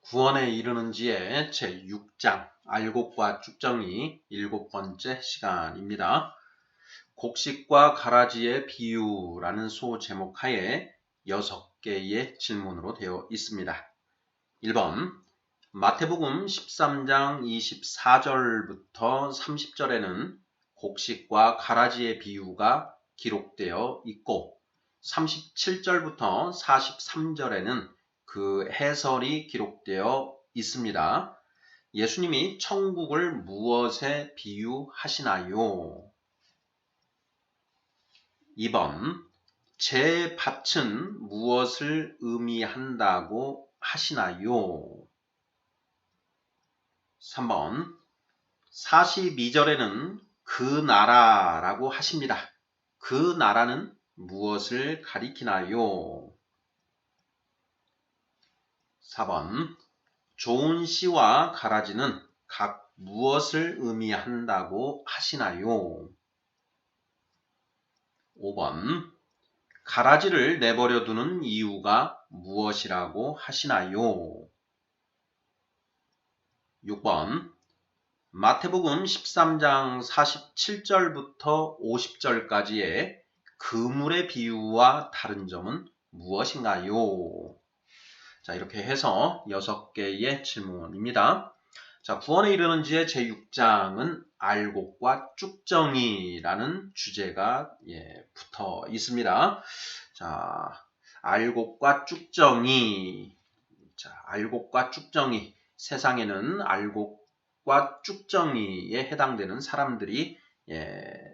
구원에 이르는 지의 제6장 알곡과 쭉정이 7번째 시간입니다. 곡식과 가라지의 비유라는 소제목하에 6개의 질문으로 되어 있습니다. 1번 마태복음 13장 24절부터 30절에는 곡식과 가라지의 비유가 기록되어 있고 37절부터 43절에는 그 해설이 기록되어 있습니다. 예수님이 천국을 무엇에 비유하시나요? 2번 제 밭은 무엇을 의미한다고 하시나요? 3번 42절에는 그 나라라고 하십니다. 그 나라는 무엇을 가리키나요? 4번 좋은 씨와 가라지는 각 무엇을 의미한다고 하시나요? 5번 가라지를 내버려 두는 이유가 무엇이라고 하시나요? 6번 마태복음 13장 47절부터 50절까지의 그물의 비유와 다른 점은 무엇인가요? 자, 이렇게 해서 6개의 질문입니다. 자, 구원에 이르는 지의 제6장은 알곡과 쭉정이라는 주제가 붙어 있습니다. 자, 알곡과 쭉정이. 자, 알곡과 쭉정이. 세상에는 알곡과 쭉정이에 해당되는 사람들이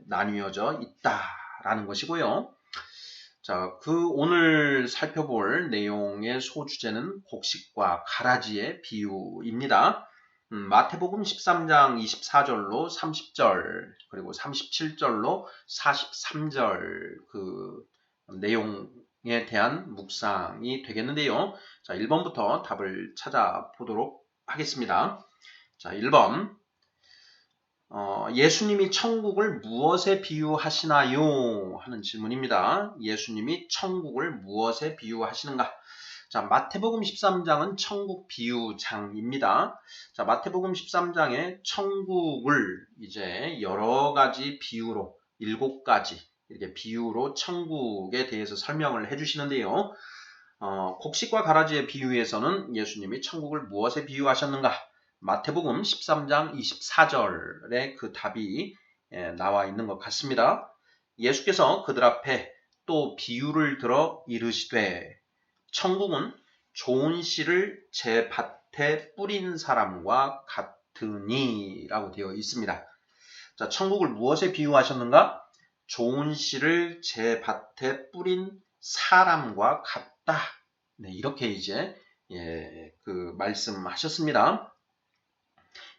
나뉘어져 있다라는 것이고요. 자, 오늘 살펴볼 내용의 소주제는 곡식과 가라지의 비유입니다. 마태복음 13장 24절로 30절, 그리고 37절로 43절 그 내용에 대한 묵상이 되겠는데요. 자, 1번부터 답을 찾아보도록 하겠습니다. 자, 1번. 예수님이 천국을 무엇에 비유하시나요? 하는 질문입니다. 예수님이 천국을 무엇에 비유하시는가? 자, 마태복음 13장은 천국 비유장입니다. 자, 마태복음 13장에 천국을 이제 여러 가지 비유로 7가지 이렇게 비유로 천국에 대해서 설명을 해주시는데요. 곡식과 가라지의 비유에서는 예수님이 천국을 무엇에 비유하셨는가? 마태복음 13장 24절에 그 답이 나와 있는 것 같습니다. 예수께서 그들 앞에 또 비유를 들어 이르시되 천국은 좋은 씨를 제 밭에 뿌린 사람과 같으니 라고 되어 있습니다. 자, 천국을 무엇에 비유하셨는가? 좋은 씨를 제 밭에 뿌린 사람과 같다. 네, 이렇게 이제 말씀하셨습니다.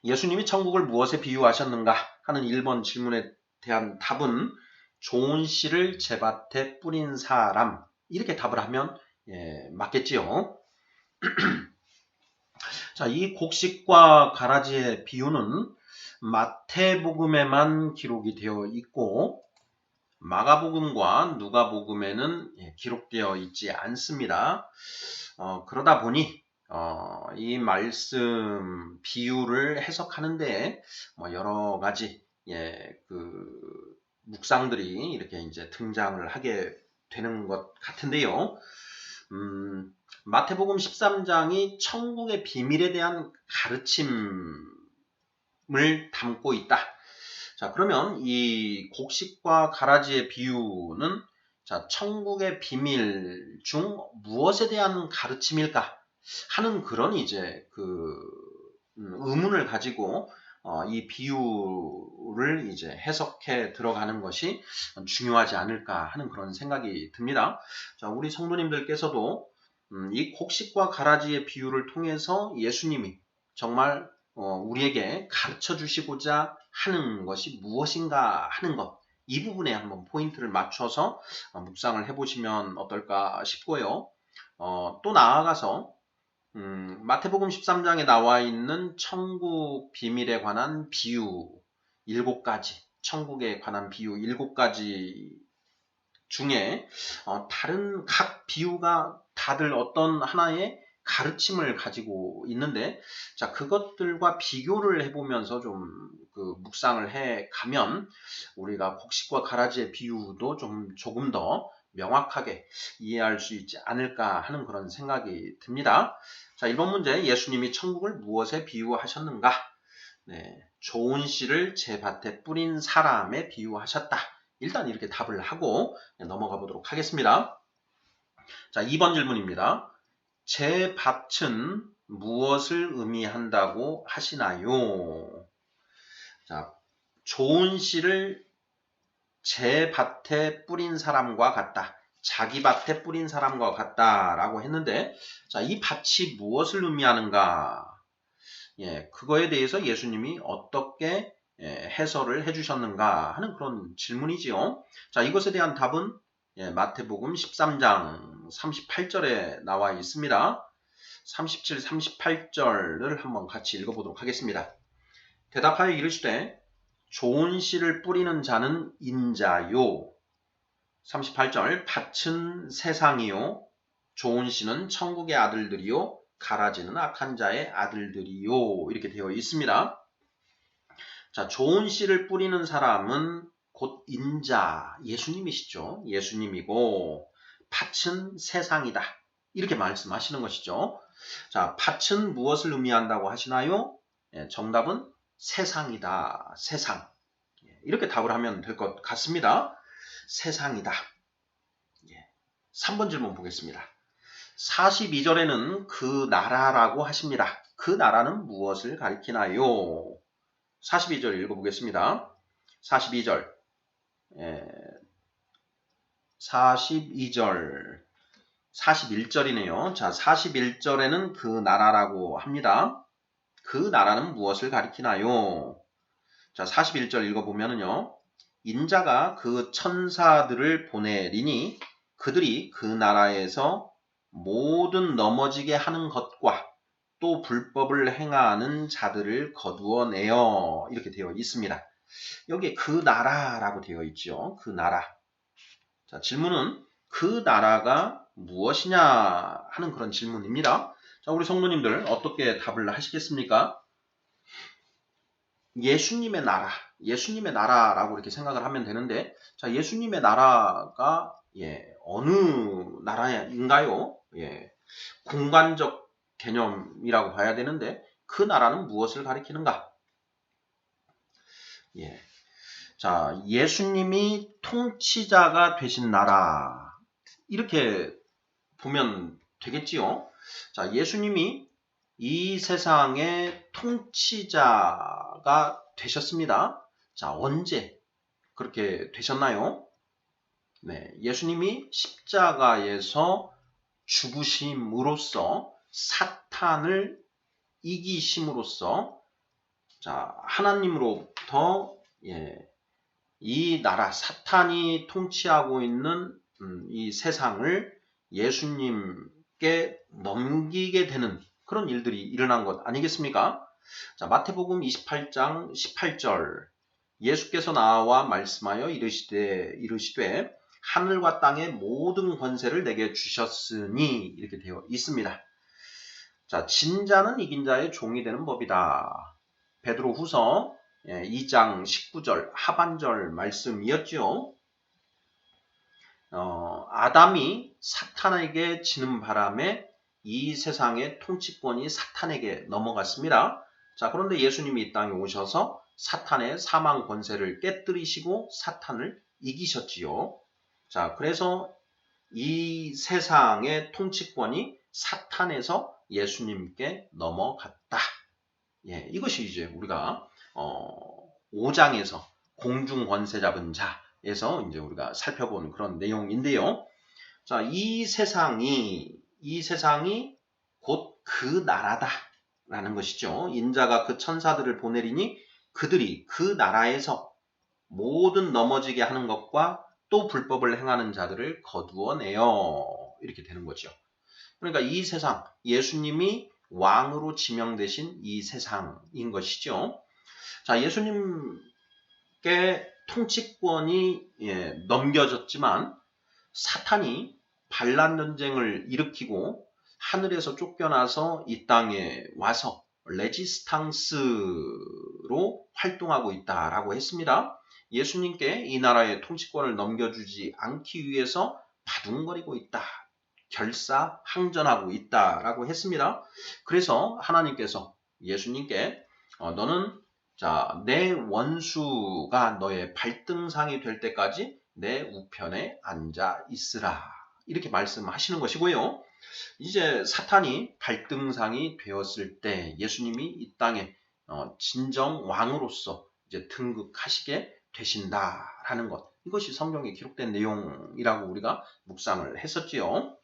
예수님이 천국을 무엇에 비유하셨는가 하는 1번 질문에 대한 답은 좋은 씨를 제 밭에 뿌린 사람, 이렇게 답을 하면 맞겠지요. 자, 이 곡식과 가라지의 비유는 마태복음에만 기록이 되어 있고 마가복음과 누가복음에는 기록되어 있지 않습니다. 그러다 보니 이 말씀 비유를 해석하는데 여러 가지 묵상들이 이렇게 이제 등장을 하게 되는 것 같은데요. 마태복음 13장이 천국의 비밀에 대한 가르침을 담고 있다. 자, 그러면 이 곡식과 가라지의 비유는 자, 천국의 비밀 중 무엇에 대한 가르침일까 하는 그런 이제 의문을 가지고 이 비유를 이제 해석해 들어가는 것이 중요하지 않을까 하는 그런 생각이 듭니다. 자, 우리 성도님들께서도 이 곡식과 가라지의 비유를 통해서 예수님이 정말 우리에게 가르쳐 주시고자 하는 것이 무엇인가 하는 것, 이 부분에 한번 포인트를 맞춰서 묵상을 해보시면 어떨까 싶고요. 또 나아가서 마태복음 13장에 나와 있는 천국 비밀에 관한 비유 7가지, 천국에 관한 비유 7가지 중에 다른 각 비유가 다들 어떤 하나의 가르침을 가지고 있는데, 자, 그것들과 비교를 해보면서 좀 그 묵상을 해 가면 우리가 곡식과 가라지의 비유도 조금 더 명확하게 이해할 수 있지 않을까 하는 그런 생각이 듭니다. 자, 1번 문제, 예수님이 천국을 무엇에 비유하셨는가? 네, 좋은 씨를 제 밭에 뿌린 사람에 비유하셨다. 일단 이렇게 답을 하고 넘어가 보도록 하겠습니다. 자, 2번 질문입니다. 제 밭은 무엇을 의미한다고 하시나요? 자, 좋은 씨를 제 밭에 뿌린 사람과 같다. 자기 밭에 뿌린 사람과 같다라고 했는데, 자, 이 밭이 무엇을 의미하는가? 예, 그거에 대해서 예수님이 어떻게 해설을 해주셨는가 하는 그런 질문이지요. 자, 이것에 대한 답은 마태복음 13장 38절에 나와 있습니다. 37, 38절을 한번 같이 읽어보도록 하겠습니다. 대답하여 이르시되 좋은 씨를 뿌리는 자는 인자요. 38절 밭은 세상이요. 좋은 씨는 천국의 아들들이요. 가라지는 악한 자의 아들들이요. 이렇게 되어 있습니다. 자, 좋은 씨를 뿌리는 사람은 곧 인자, 예수님이시죠. 예수님이고 밭은 세상이다. 이렇게 말씀하시는 것이죠. 자, 밭은 무엇을 의미한다고 하시나요? 정답은 세상이다. 세상. 이렇게 답을 하면 될 것 같습니다. 세상이다. 3번 질문 보겠습니다. 42절에는 그 나라라고 하십니다. 그 나라는 무엇을 가리키나요? 42절 읽어보겠습니다. 42절. 42절. 41절이네요. 자, 41절에는 그 나라라고 합니다. 그 나라는 무엇을 가리키나요? 자, 41절 읽어보면요. 인자가 그 천사들을 보내리니 그들이 그 나라에서 모든 넘어지게 하는 것과 또 불법을 행하는 자들을 거두어내어 이렇게 되어 있습니다. 여기에 그 나라라고 되어 있죠. 그 나라. 자, 질문은 그 나라가 무엇이냐 하는 그런 질문입니다. 자, 우리 성도님들 어떻게 답을 하시겠습니까? 예수님의 나라, 예수님의 나라라고 이렇게 생각을 하면 되는데, 자, 예수님의 나라가 어느 나라인가요? 공간적 개념이라고 봐야 되는데, 그 나라는 무엇을 가리키는가? 자, 예수님이 통치자가 되신 나라, 이렇게 보면 되겠지요. 자, 예수님이 이 세상의 통치자가 되셨습니다. 자, 언제 그렇게 되셨나요? 네, 예수님이 십자가에서 죽으심으로써 사탄을 이기심으로써 자, 하나님으로부터 이 나라 사탄이 통치하고 있는 이 세상을 예수님께 넘기게 되는 그런 일들이 일어난 것 아니겠습니까? 자, 마태복음 28장 18절 예수께서 나와 말씀하여 이르시되 하늘과 땅의 모든 권세를 내게 주셨으니 이렇게 되어 있습니다. 자, 진자는 이긴 자의 종이 되는 법이다. 베드로후서 2장 19절 하반절 말씀이었죠. 아담이 사탄에게 지는 바람에 이 세상의 통치권이 사탄에게 넘어갔습니다. 자, 그런데 예수님이 이 땅에 오셔서 사탄의 사망 권세를 깨뜨리시고 사탄을 이기셨지요. 자, 그래서 이 세상의 통치권이 사탄에서 예수님께 넘어갔다. 이것이 이제 우리가 5장에서 공중 권세 잡은 자에서 이제 우리가 살펴본 그런 내용인데요. 자, 이 세상이 곧 그 나라다라는 것이죠. 인자가 그 천사들을 보내리니 그들이 그 나라에서 모든 넘어지게 하는 것과 또 불법을 행하는 자들을 거두어내어 이렇게 되는 거죠. 그러니까 이 세상, 예수님이 왕으로 지명되신 이 세상인 것이죠. 자, 예수님께 통치권이 넘겨졌지만 사탄이 반란 전쟁을 일으키고 하늘에서 쫓겨나서 이 땅에 와서 레지스탕스로 활동하고 있다라고 했습니다. 예수님께 이 나라의 통치권을 넘겨주지 않기 위해서 바둥거리고 있다. 결사항전하고 있다라고 했습니다. 그래서 하나님께서 예수님께 너는 내 원수가 너의 발등상이 될 때까지 내 우편에 앉아 있으라. 이렇게 말씀하시는 것이고요. 이제 사탄이 발등상이 되었을 때 예수님이 이 땅에 진정 왕으로서 이제 등극하시게 되신다라는 것. 이것이 성경에 기록된 내용이라고 우리가 묵상을 했었지요.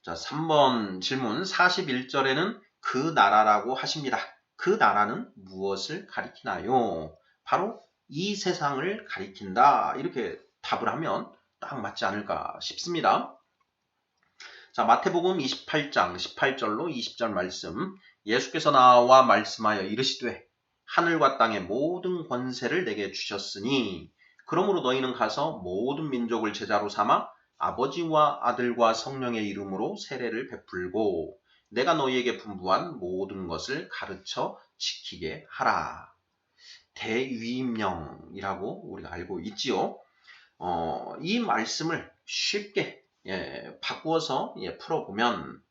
자, 3번 질문 41절에는 그 나라라고 하십니다. 그 나라는 무엇을 가리키나요? 바로 이 세상을 가리킨다. 이렇게 답을 하면 딱 맞지 않을까 싶습니다. 자, 마태복음 28장 18절로 20절 말씀. 예수께서 나와 말씀하여 이르시되 하늘과 땅의 모든 권세를 내게 주셨으니 그러므로 너희는 가서 모든 민족을 제자로 삼아 아버지와 아들과 성령의 이름으로 세례를 베풀고 내가 너희에게 분부한 모든 것을 가르쳐 지키게 하라. 대위임령이라고 우리가 알고 있지요. 이 말씀을 쉽게 바꾸어서 풀어보면,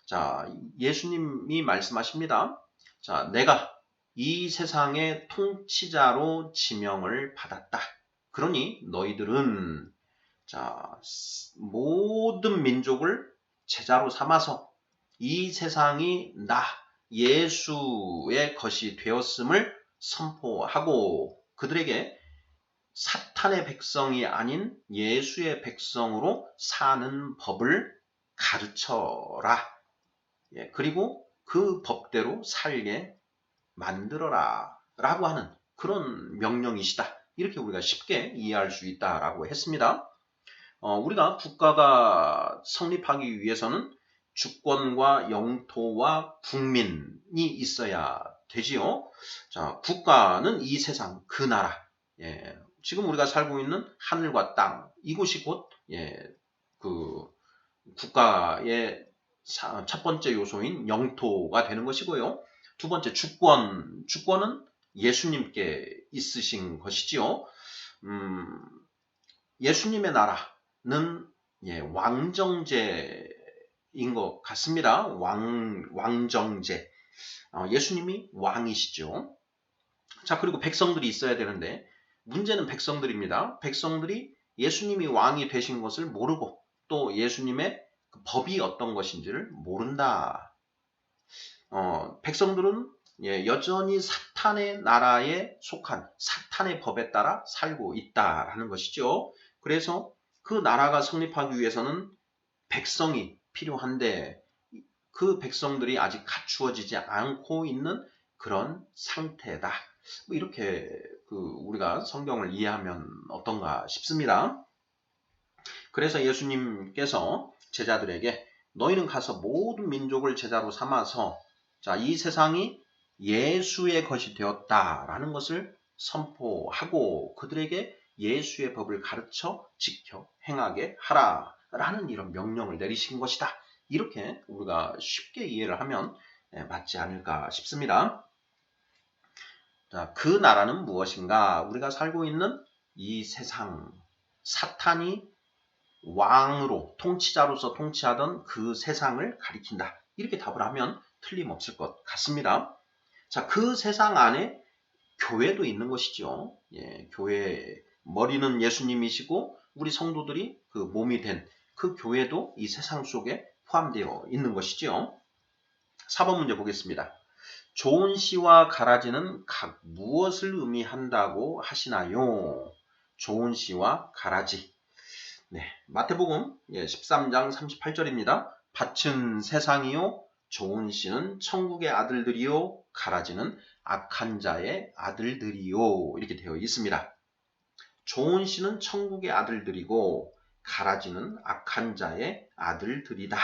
자, 예수님이 말씀하십니다. 자, 내가 이 세상의 통치자로 지명을 받았다. 그러니 너희들은 모든 민족을 제자로 삼아서 이 세상이 나 예수의 것이 되었음을 선포하고 그들에게 사탄의 백성이 아닌 예수의 백성으로 사는 법을 가르쳐라. 그리고 그 법대로 살게 만들어라 라고 하는 그런 명령이시다. 이렇게 우리가 쉽게 이해할 수 있다라고 했습니다. 우리가 국가가 성립하기 위해서는 주권과 영토와 국민이 있어야 되지요. 자, 국가는 이 세상, 그 나라. 지금 우리가 살고 있는 하늘과 땅, 이곳이 곧 그 국가의 첫 번째 요소인 영토가 되는 것이고요. 두 번째 주권은 예수님께 있으신 것이지요. 예수님의 나라는 왕정제인 것 같습니다. 왕정제. 예수님이 왕이시죠. 자, 그리고 백성들이 있어야 되는데 문제는 백성들입니다. 백성들이 예수님이 왕이 되신 것을 모르고 또 예수님의 그 법이 어떤 것인지를 모른다. 백성들은 여전히 사탄의 나라에 속한 사탄의 법에 따라 살고 있다라는 것이죠. 그래서 그 나라가 성립하기 위해서는 백성이 필요한데 그 백성들이 아직 갖추어지지 않고 있는 그런 상태다. 이렇게 우리가 성경을 이해하면 어떤가 싶습니다. 그래서 예수님께서 제자들에게 너희는 가서 모든 민족을 제자로 삼아서 이 세상이 예수의 것이 되었다라는 것을 선포하고 그들에게 예수의 법을 가르쳐 지켜 행하게 하라라는 이런 명령을 내리신 것이다. 이렇게 우리가 쉽게 이해를 하면 맞지 않을까 싶습니다. 자, 그 나라는 무엇인가? 우리가 살고 있는 이 세상, 사탄이 왕으로, 통치자로서 통치하던 그 세상을 가리킨다. 이렇게 답을 하면 틀림없을 것 같습니다. 자, 그 세상 안에 교회도 있는 것이죠. 교회, 머리는 예수님이시고 우리 성도들이 그 몸이 된 그 교회도 이 세상 속에 포함되어 있는 것이죠. 4번 문제 보겠습니다. 좋은 씨와 가라지는 각 무엇을 의미한다고 하시나요? 좋은 씨와 가라지. 마태복음 13장 38절입니다. 밭은 세상이요 좋은 씨는 천국의 아들들이요 가라지는 악한 자의 아들들이요 이렇게 되어 있습니다. 좋은 씨는 천국의 아들들이고 가라지는 악한 자의 아들들이다.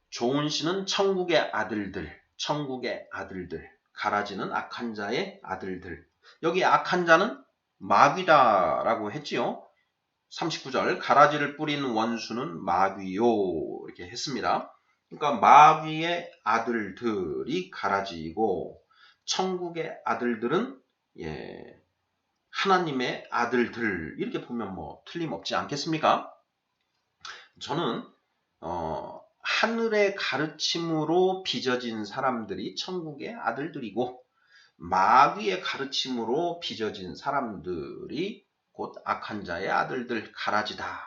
좋은 씨는 천국의 아들들, 가라지는 악한 자의 아들들. 여기 악한 자는 마귀다라고 했지요. 39절 가라지를 뿌린 원수는 마귀요 이렇게 했습니다. 그러니까 마귀의 아들들이 가라지이고 천국의 아들들은 하나님의 아들들 이렇게 보면 뭐 틀림없지 않겠습니까? 저는 하늘의 가르침으로 빚어진 사람들이 천국의 아들들이고 마귀의 가르침으로 빚어진 사람들이 곧 악한 자의 아들들 가라지다.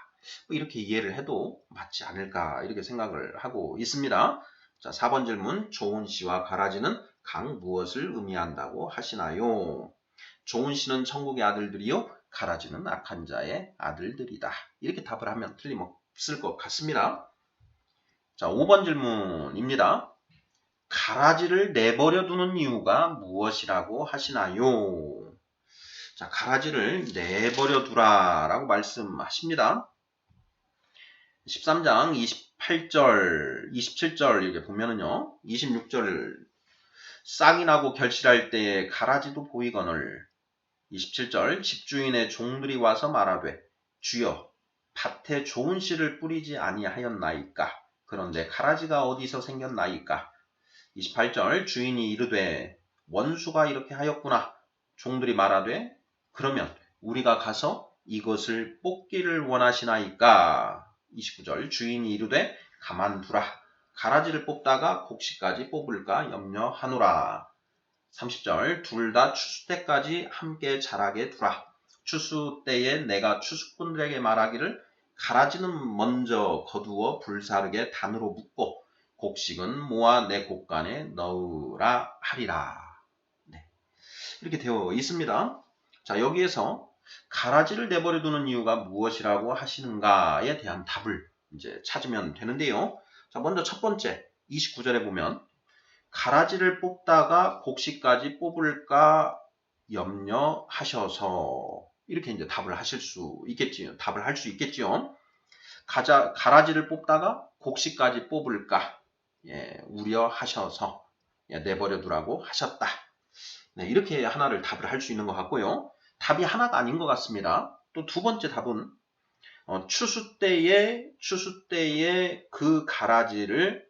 이렇게 이해를 해도 맞지 않을까 이렇게 생각을 하고 있습니다. 자, 4번 질문. 좋은 씨와 가라지는 각 무엇을 의미한다고 하시나요? 좋은 씨는 천국의 아들들이요. 가라지는 악한 자의 아들들이다. 이렇게 답을 하면 틀림없을 것 같습니다. 자, 5번 질문입니다. 가라지를 내버려 두는 이유가 무엇이라고 하시나요? 자, 가라지를 내버려 두라라고 말씀하십니다. 13장 28절, 27절 이렇게 보면은요. 26절 싹이 나고 결실할 때에 가라지도 보이거늘 27절 집주인의 종들이 와서 말하되 주여 밭에 좋은 씨를 뿌리지 아니하였나이까 그런데 가라지가 어디서 생겼나이까 28절 주인이 이르되 원수가 이렇게 하였구나. 종들이 말하되 그러면 우리가 가서 이것을 뽑기를 원하시나이까. 29절 주인이 이르되 가만두라. 가라지를 뽑다가 곡식까지 뽑을까 염려하노라. 30절 둘 다 추수 때까지 함께 자라게 두라. 추수 때에 내가 추수꾼들에게 말하기를 가라지는 먼저 거두어 불사르게 단으로 묶고 곡식은 모아 내 곡간에 넣으라 하리라. 네. 이렇게 되어 있습니다. 자, 여기에서 가라지를 내버려 두는 이유가 무엇이라고 하시는가에 대한 답을 이제 찾으면 되는데요. 자, 먼저 첫 번째 29절에 보면 가라지를 뽑다가 곡식까지 뽑을까 염려하셔서 이렇게 이제 답을 하실 수 있겠지요. 답을 할 수 있겠지요. 가라지를 뽑다가 곡식까지 뽑을까 우려하셔서 내버려 두라고 하셨다. 네, 이렇게 하나를 답을 할 수 있는 것 같고요. 답이 하나가 아닌 것 같습니다. 또 두 번째 답은 추수 때에 그 가라지를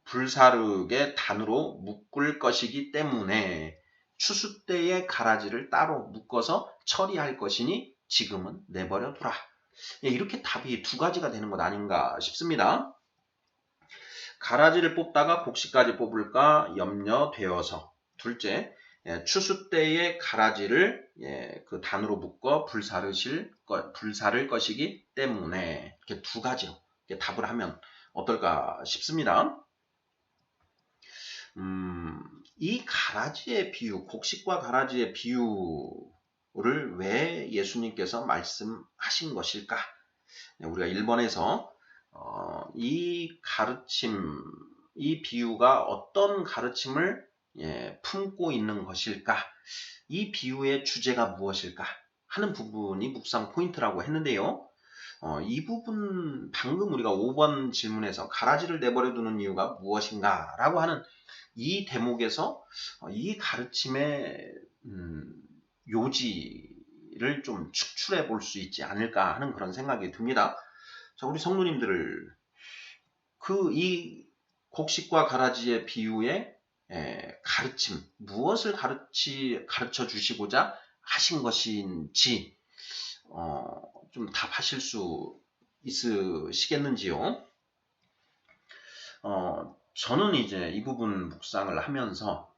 불사르게 단으로 묶을 것이기 때문에 추수 때에 가라지를 따로 묶어서 처리할 것이니 지금은 내버려 두라. 이렇게 답이 두 가지가 되는 것 아닌가 싶습니다. 가라지를 뽑다가 곡식까지 뽑을까 염려되어서 둘째, 추수 때에 가라지를 그 단으로 묶어 불사를 것이기 때문에 이렇게 두 가지로 이렇게 답을 하면 어떨까 싶습니다. 이 가라지의 비유, 곡식과 가라지의 비유를 왜 예수님께서 말씀하신 것일까? 우리가 1번에서 이 가르침, 이 비유가 어떤 가르침을 품고 있는 것일까? 이 비유의 주제가 무엇일까? 하는 부분이 묵상 포인트라고 했는데요. 이 부분 방금 우리가 5번 질문에서 가라지를 내버려 두는 이유가 무엇인가? 라고 하는 이 대목에서 이 가르침의 요지를 좀 축출해 볼 수 있지 않을까 하는 그런 생각이 듭니다. 자, 우리 성도님들을 이 곡식과 가라지의 비유의 가르침, 무엇을 가르쳐 주시고자 하신 것인지 좀 답하실 수 있으시겠는지요? 저는 이제 이 부분 묵상을 하면서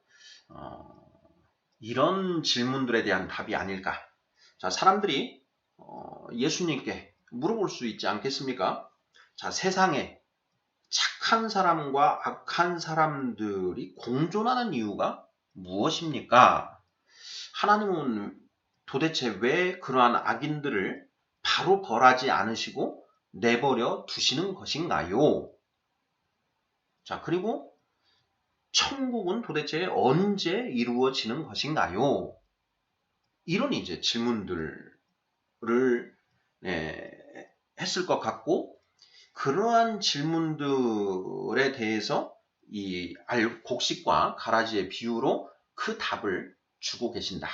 이런 질문들에 대한 답이 아닐까. 자, 사람들이 예수님께 물어볼 수 있지 않겠습니까? 자, 세상에 착한 사람과 악한 사람들이 공존하는 이유가 무엇입니까? 하나님은 도대체 왜 그러한 악인들을 바로 벌하지 않으시고 내버려 두시는 것인가요? 자, 그리고 천국은 도대체 언제 이루어지는 것인가요? 이런 이제 질문들을 했을 것 같고, 그러한 질문들에 대해서 이 곡식과 가라지의 비유로 그 답을 주고 계신다.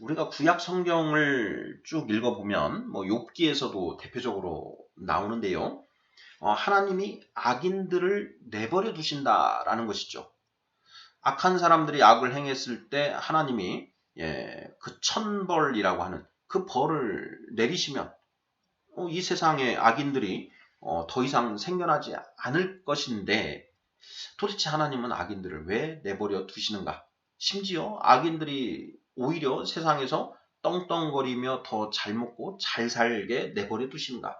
우리가 구약 성경을 쭉 읽어보면 뭐 욥기에서도 대표적으로 나오는데요. 하나님이 악인들을 내버려 두신다라는 것이죠. 악한 사람들이 악을 행했을 때 하나님이 그 천벌이라고 하는 그 벌을 내리시면 이 세상의 악인들이 더 이상 생겨나지 않을 것인데 도대체 하나님은 악인들을 왜 내버려 두시는가? 심지어 악인들이 오히려 세상에서 떵떵거리며 더 잘 먹고 잘 살게 내버려 두시는가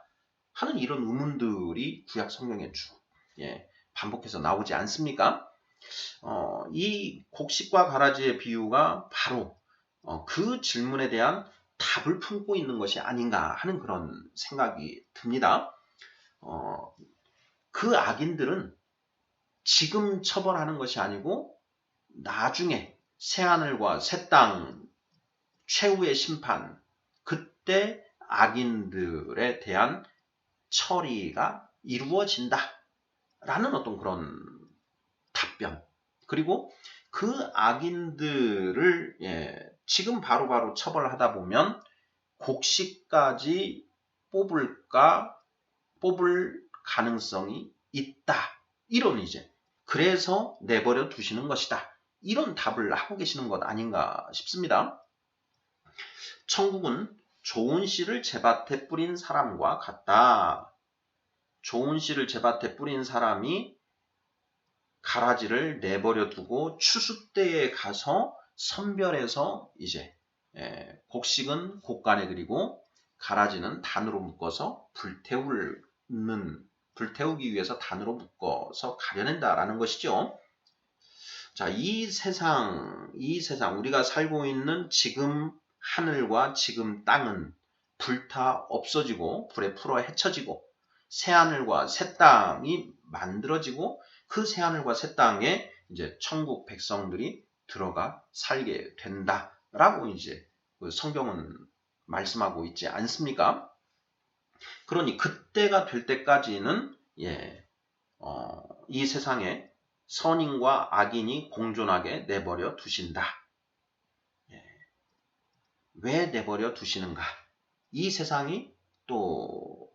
하는 이런 의문들이 구약 성경에 쭉 반복해서 나오지 않습니까? 이 곡식과 가라지의 비유가 바로 그 질문에 대한 답을 품고 있는 것이 아닌가 하는 그런 생각이 듭니다. 그 악인들은 지금 처벌하는 것이 아니고 나중에 새하늘과 새 땅 최후의 심판, 그때 악인들에 대한 처리가 이루어진다라는 어떤 그런 답변. 그리고 그 악인들을 지금 바로바로 처벌하다 보면 곡식까지 뽑을 가능성이 있다. 이런 그래서 내버려 두시는 것이다. 이런 답을 하고 계시는 것 아닌가 싶습니다. 천국은 좋은 씨를 제밭에 뿌린 사람과 같다. 좋은 씨를 제밭에 뿌린 사람이 가라지를 내버려 두고 추수 때에 가서 선별해서 곡식은 곡간에 그리고 가라지는 단으로 묶어서 불태우기 위해서 단으로 묶어서 가려낸다라는 것이죠. 자, 이 세상 우리가 살고 있는 지금 하늘과 지금 땅은 불타 없어지고 불에 풀어 헤쳐지고 새하늘과 새 땅이 만들어지고 그 새하늘과 새 땅에 천국 백성들이 들어가 살게 된다라고 그 성경은 말씀하고 있지 않습니까? 그러니 그때가 될 때까지는 이 세상에 선인과 악인이 공존하게 내버려 두신다. 왜 내버려 두시는가? 이 세상이 또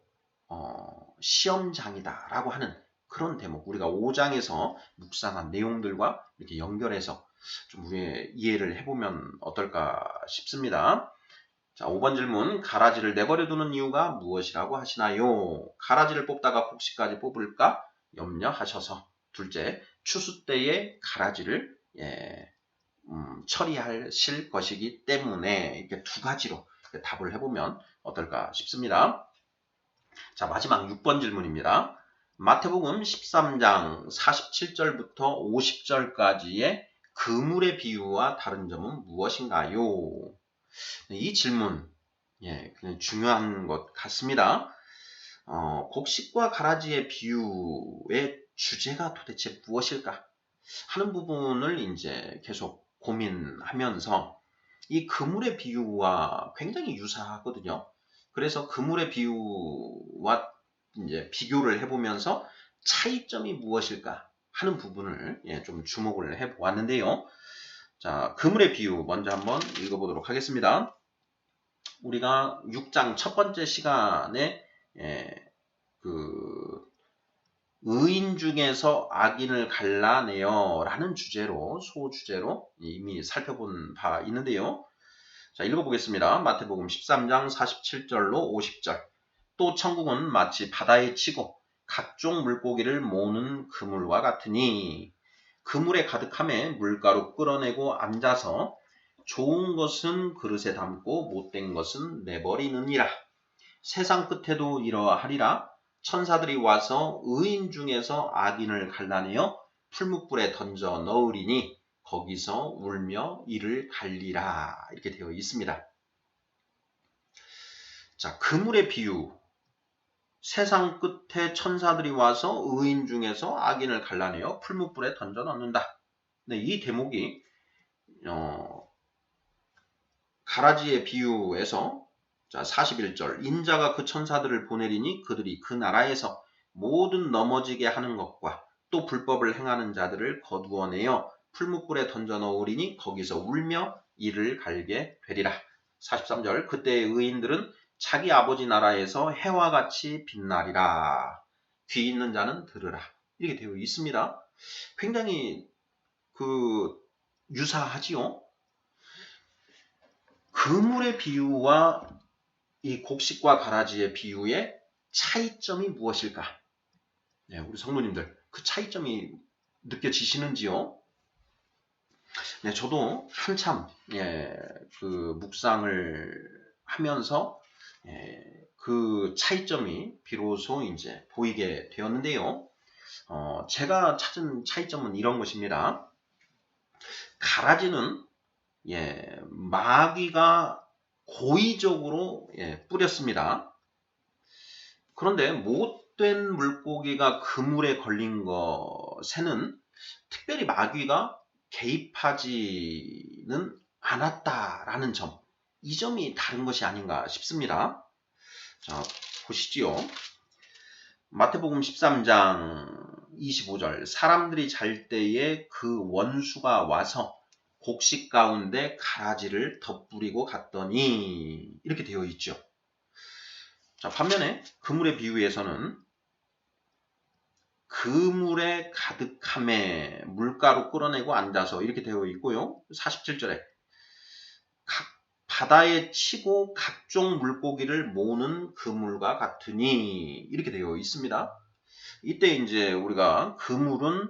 시험장이다라고 하는 그런 대목, 우리가 5장에서 묵상한 내용들과 이렇게 연결해서 좀 우리의 이해를 해보면 어떨까 싶습니다. 자, 5번 질문. 가라지를 내버려 두는 이유가 무엇이라고 하시나요? 가라지를 뽑다가 곡식까지 뽑을까 염려하셔서. 둘째, 추수 때에 가라지를 처리하실 것이기 때문에 이렇게 두 가지로 답을 해보면 어떨까 싶습니다. 자, 마지막 6번 질문입니다. 마태복음 13장 47절부터 50절까지의 그물의 비유와 다른 점은 무엇인가요? 이 질문 굉장히 중요한 것 같습니다. 곡식과 가라지의 비유의 주제가 도대체 무엇일까 하는 부분을 계속 고민하면서 이 그물의 비유와 굉장히 유사하거든요. 그래서 그물의 비유와 비교를 해보면서 차이점이 무엇일까 하는 부분을 좀 주목을 해보았는데요. 자, 그물의 비유 먼저 한번 읽어보도록 하겠습니다. 우리가 6장 첫 번째 시간에 그 의인 중에서 악인을 갈라내어 라는 소주제로 이미 살펴본 바 있는데요. 자, 읽어보겠습니다. 마태복음 13장 47절로 50절. 또 천국은 마치 바다에 치고 각종 물고기를 모으는 그물과 같으니 그물에 가득함에 물가로 끌어내고 앉아서 좋은 것은 그릇에 담고 못된 것은 내버리느니라. 세상 끝에도 이러하리라. 천사들이 와서 의인 중에서 악인을 갈라내어 풀무불에 던져 넣으리니 거기서 울며 이를 갈리라. 이렇게 되어 있습니다. 자, 그물의 비유. 세상 끝에 천사들이 와서 의인 중에서 악인을 갈라내어 풀무불에 던져 넣는다. 네, 이 대목이 가라지의 비유에서 자, 41절. 인자가 그 천사들을 보내리니 그들이 그 나라에서 모든 넘어지게 하는 것과 또 불법을 행하는 자들을 거두어내어 풀무불에 던져 넣으리니 거기서 울며 이를 갈게 되리라. 43절 그때의 의인들은 자기 아버지 나라에서 해와 같이 빛나리라. 귀 있는 자는 들으라. 이렇게 되어 있습니다. 굉장히 유사하지요. 그물의 비유와 이 곡식과 가라지의 비유의 차이점이 무엇일까? 네, 우리 성도님들 그 차이점이 느껴지시는지요? 네, 저도 한참 묵상을 하면서 그 차이점이 비로소 이제 보이게 되었는데요. 제가 찾은 차이점은 이런 것입니다. 가라지는 마귀가 고의적으로 뿌렸습니다. 그런데 못된 물고기가 그물에 걸린 것에는 특별히 마귀가 개입하지는 않았다라는 점, 이 점이 다른 것이 아닌가 싶습니다. 자, 보시지요. 마태복음 13장 25절 사람들이 잘 때에 그 원수가 와서 곡식 가운데 가라지를 덧뿌리고 갔더니 이렇게 되어 있죠. 자, 반면에 그물의 비유에서는 그물에 가득함에 물가로 끌어내고 앉아서 이렇게 되어 있고요. 47절에 바다에 치고 각종 물고기를 모으는 그물과 같으니 이렇게 되어 있습니다. 이때 이제 우리가 그물은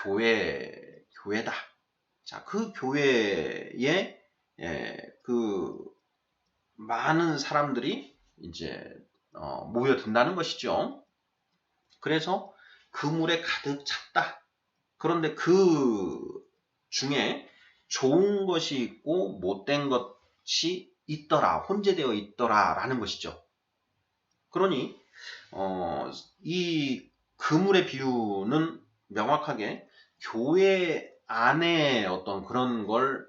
교회다. 자, 그 교회에 그 많은 사람들이 이제 모여든다는 것이죠. 그래서 그물에 가득 찼다. 그런데 그 중에 좋은 것이 있고 못된 것이 있더라, 혼재되어 있더라라는 것이죠. 그러니 이 그물의 비유는 명확하게 교회 안에 어떤 그런 걸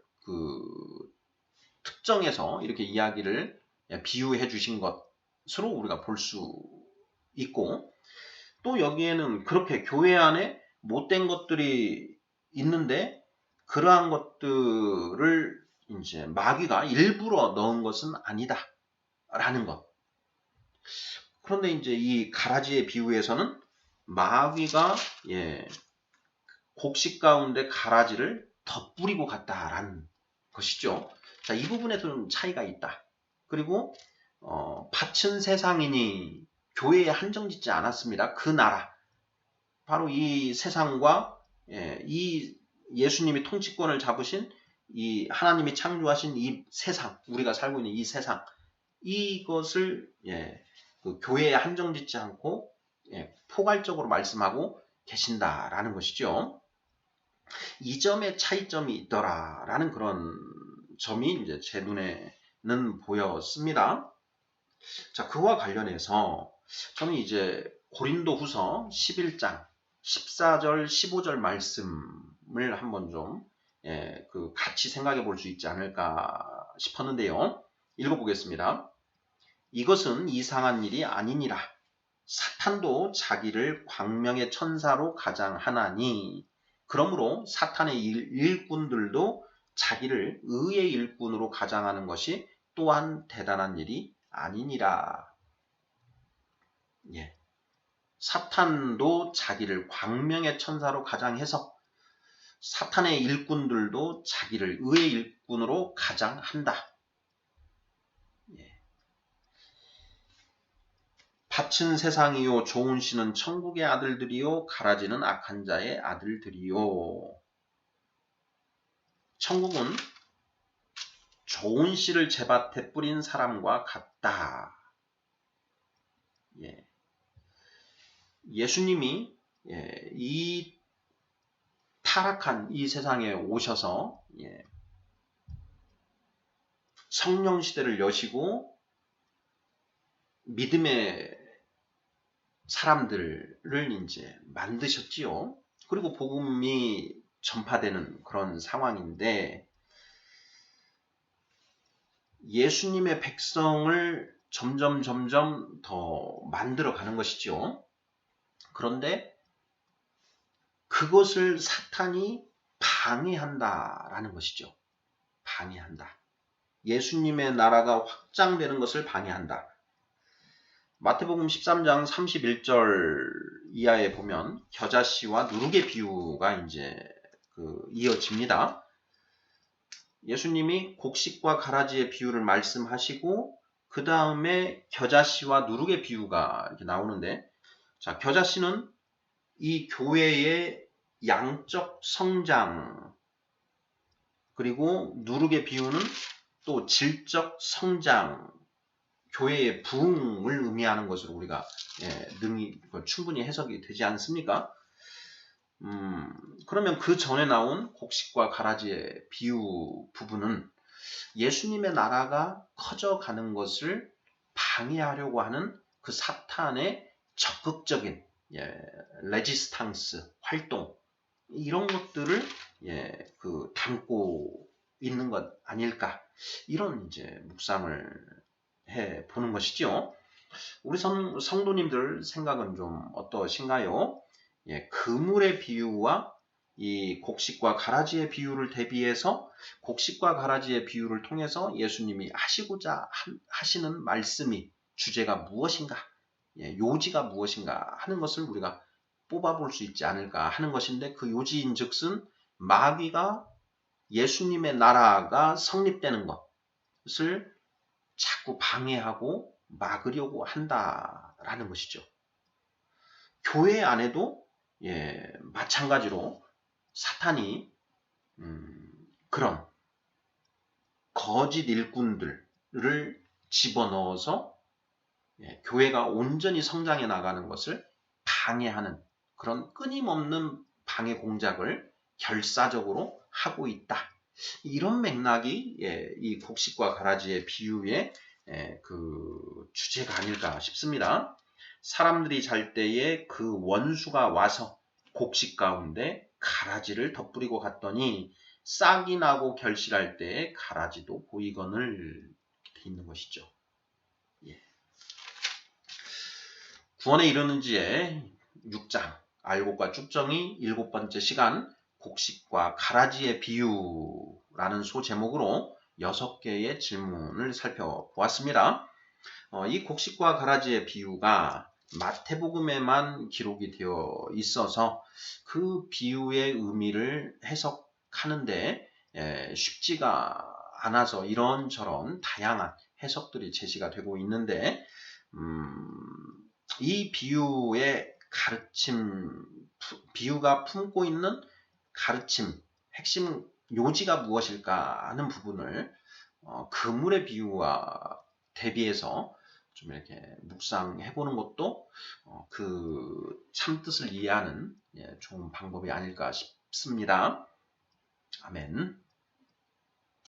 특정해서 이렇게 이야기를 비유해 주신 것으로 우리가 볼 수 있고, 또 여기에는 그렇게 교회 안에 못된 것들이 있는데 그러한 것들을 이제 마귀가 일부러 넣은 것은 아니다라는 것. 그런데 이제 이 가라지의 비유에서는 마귀가 곡식 가운데 가라지를 덧뿌리고 갔다라는 것이죠. 자, 이 부분에 좀 차이가 있다. 그리고 밭은 세상이니 교회에 한정짓지 않았습니다. 그 나라, 바로 이 세상과 이 예수님이 통치권을 잡으신 이 하나님이 창조하신 이 세상, 우리가 살고 있는 이 세상, 이것을 그 교회에 한정짓지 않고 포괄적으로 말씀하고 계신다라는 것이죠. 이 점에 차이점이 있더라라는 그런 점이 이제 제 눈에는 보였습니다. 자, 그와 관련해서 저는 이제 고린도후서 11장 14절 15절 말씀을 한번 좀 같이 생각해 볼 수 있지 않을까 싶었는데요. 읽어보겠습니다. 이것은 이상한 일이 아니니라. 사탄도 자기를 광명의 천사로 가장하나니 그러므로 사탄의 일꾼들도 자기를 의의 일꾼으로 가장하는 것이 또한 대단한 일이 아니니라. 사탄도 자기를 광명의 천사로 가장해서 사탄의 일꾼들도 자기를 의의 일꾼으로 가장한다. 밭은 세상이요 좋은 씨는 천국의 아들들이요 가라지는 악한 자의 아들들이요. 천국은 좋은 씨를 제밭에 뿌린 사람과 같다. 예수님이 이 타락한 이 세상에 오셔서 성령 시대를 여시고 믿음의 사람들을 이제 만드셨지요. 그리고 복음이 전파되는 그런 상황인데 예수님의 백성을 점점 더 만들어 가는 것이죠. 그런데 그것을 사탄이 방해한다라는 것이죠. 방해한다. 예수님의 나라가 확장되는 것을 방해한다. 마태복음 13장 31절 이하에 보면 겨자씨와 누룩의 비유가 이제 이어집니다. 예수님이 곡식과 가라지의 비유를 말씀하시고 그 다음에 겨자씨와 누룩의 비유가 이렇게 나오는데, 자, 겨자씨는 이 교회의 양적 성장, 그리고 누룩의 비유는 또 질적 성장, 교회의 부흥을 의미하는 것으로 우리가 능히 충분히 해석이 되지 않습니까? 그러면 그 전에 나온 곡식과 가라지의 비유 부분은 예수님의 나라가 커져가는 것을 방해하려고 하는 그 사탄의 적극적인 레지스탕스 활동, 이런 것들을 담고 있는 것 아닐까, 이런 이제 묵상을 해 보는 것이죠. 우리 성도님들 생각은 좀 어떠신가요? 그물의 비유와 이 곡식과 가라지의 비유를 대비해서 곡식과 가라지의 비유를 통해서 예수님이 하시고자 하시는 말씀이, 주제가 무엇인가, 요지가 무엇인가 하는 것을 우리가 뽑아볼 수 있지 않을까 하는 것인데, 그 요지인즉슨 마귀가 예수님의 나라가 성립되는 것을 자꾸 방해하고 막으려고 한다라는 것이죠. 교회 안에도 마찬가지로 사탄이 그런 거짓 일꾼들을 집어넣어서 교회가 온전히 성장해 나가는 것을 방해하는 그런 끊임없는 방해 공작을 결사적으로 하고 있다. 이런 맥락이 이 곡식과 가라지의 비유의 그 주제가 아닐까 싶습니다. 사람들이 잘 때에 그 원수가 와서 곡식 가운데 가라지를 덧뿌리고 갔더니 싹이 나고 결실할 때에 가라지도 보이거늘 돼 있는 것이죠. 구원에 이르는지에 6장 알곡과 쭉정이 7번째 시간 곡식과 가라지의 비유라는 소제목으로 6개의 질문을 살펴보았습니다. 이 곡식과 가라지의 비유가 마태복음에만 기록이 되어 있어서 그 비유의 의미를 해석하는데 쉽지가 않아서 이런저런 다양한 해석들이 제시가 되고 있는데, 이 비유의 가르침, 비유가 품고 있는 가르침, 핵심 요지가 무엇일까 하는 부분을 그물의 비유와 대비해서 좀 이렇게 묵상해 보는 것도 그 참뜻을 이해하는 좋은 방법이 아닐까 싶습니다. 아멘.